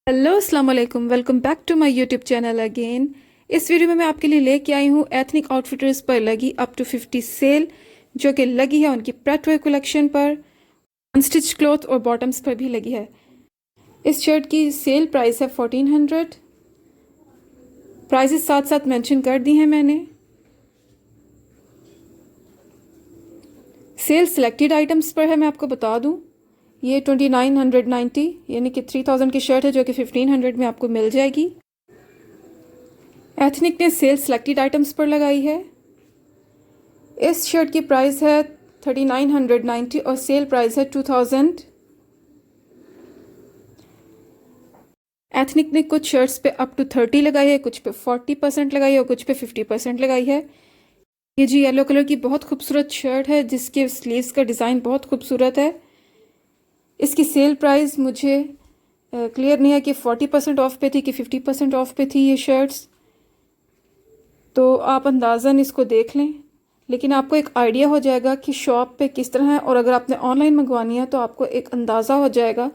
Hello अस्सलाम वालेकुम, welcome back to my YouTube channel again. इस वीडियो में मैं आपके लिए लेके आई हूँ एथनिक आउटफिटर्स पर लगी अप टू 50 सेल, जो कि लगी है उनकी प्रेटवेयर कलेक्शन पर, अनस्टिच क्लॉथ और बॉटम्स पर भी लगी है। इस शर्ट की सेल प्राइस है 1400। प्राइसेस साथ साथ मेंशन कर दी हैं मैंने। सेल सिलेक्टेड आइटम्स पर है, मैं आपको बता दूँ। ये 2990 यानी कि 3000 की शर्ट है, जो कि 1500 में आपको मिल जाएगी। एथनिक ने सेल सिलेक्टेड आइटम्स पर लगाई है। इस शर्ट की प्राइस है 3990 और सेल प्राइस है 2000। एथनिक ने कुछ शर्ट्स पे अप टू 30 लगाई है, कुछ पे 40% लगाई है और कुछ पे 50% लगाई है। ये जी येलो कलर की बहुत खूबसूरत शर्ट है, जिसके स्लीव्स का डिज़ाइन बहुत खूबसूरत है। इसकी सेल प्राइस मुझे क्लियर नहीं है कि 40% ऑफ पे थी कि 50% ऑफ पे थी ये शर्ट्स, तो आप अंदाज़न इसको देख लें, लेकिन आपको एक आइडिया हो जाएगा कि शॉप पे किस तरह है। और अगर आपने ऑनलाइन मंगवानी है तो आपको एक अंदाज़ा हो जाएगा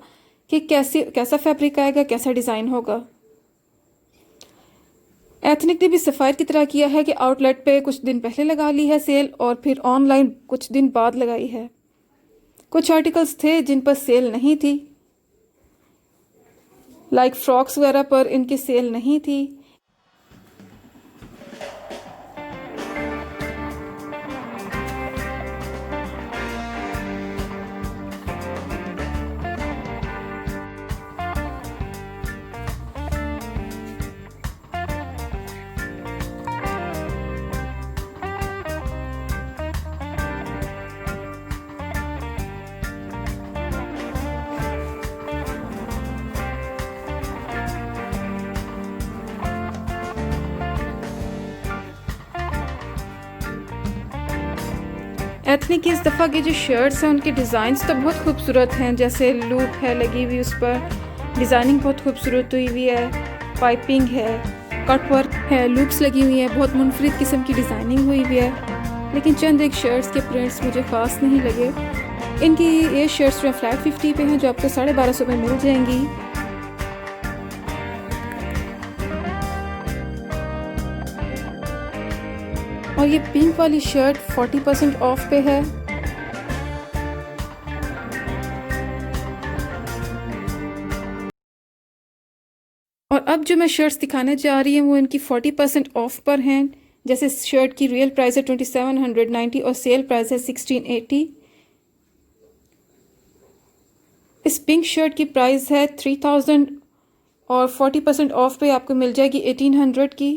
कि कैसा फैब्रिक आएगा, कैसा डिज़ाइन होगा। एथनिक ने भी सफ़ायर की तरह किया है कि आउटलेट पे कुछ दिन पहले लगा ली है सेल और फिर ऑनलाइन कुछ दिन बाद लगाई है। कुछ आर्टिकल्स थे जिन पर सेल नहीं थी, लाइक फ्रॉक्स वगैरह पर इनकी सेल नहीं थी। एथनिक की इस दफ़ा की जो शर्ट्स हैं उनके डिज़ाइंस तो बहुत खूबसूरत हैं, जैसे लूप है लगी हुई, उस पर डिज़ाइनिंग बहुत खूबसूरत हुई हुई है, पाइपिंग है, कट वर्क है, लूप्स लगी हुई हैं, बहुत मुनफरिद किस्म की डिज़ाइनिंग हुई हुई है। लेकिन चंद एक शर्ट्स के प्रिंट्स मुझे ख़ास नहीं लगे। इनकी ये शर्ट्स जो फ्लैट 50 पे हैं, जो आपको 1250 में मिल जाएंगी। और ये पिंक वाली शर्ट 40% ऑफ पे है। और अब जो मैं शर्ट्स दिखाने जा रही हूँ वो इनकी 40% ऑफ पर हैं। जैसे शर्ट की रियल प्राइस है 2790 और सेल प्राइस है 1680। इस पिंक शर्ट की प्राइस है 3000 और 40% ऑफ पे आपको मिल जाएगी 1800 की।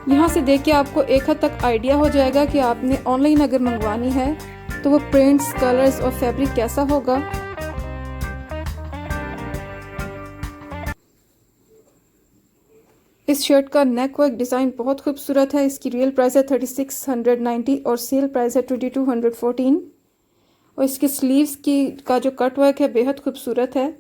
यहाँ से देख के आपको एक हद तक आइडिया हो जाएगा कि आपने ऑनलाइन अगर मंगवानी है तो वो प्रिंट्स, कलर्स और फैब्रिक कैसा होगा। इस शर्ट का नेक वर्क डिज़ाइन बहुत खूबसूरत है। इसकी रियल प्राइस है 3690 और सेल प्राइस है 2214। और इसके स्लीव्स का जो कट वर्क है बेहद खूबसूरत है।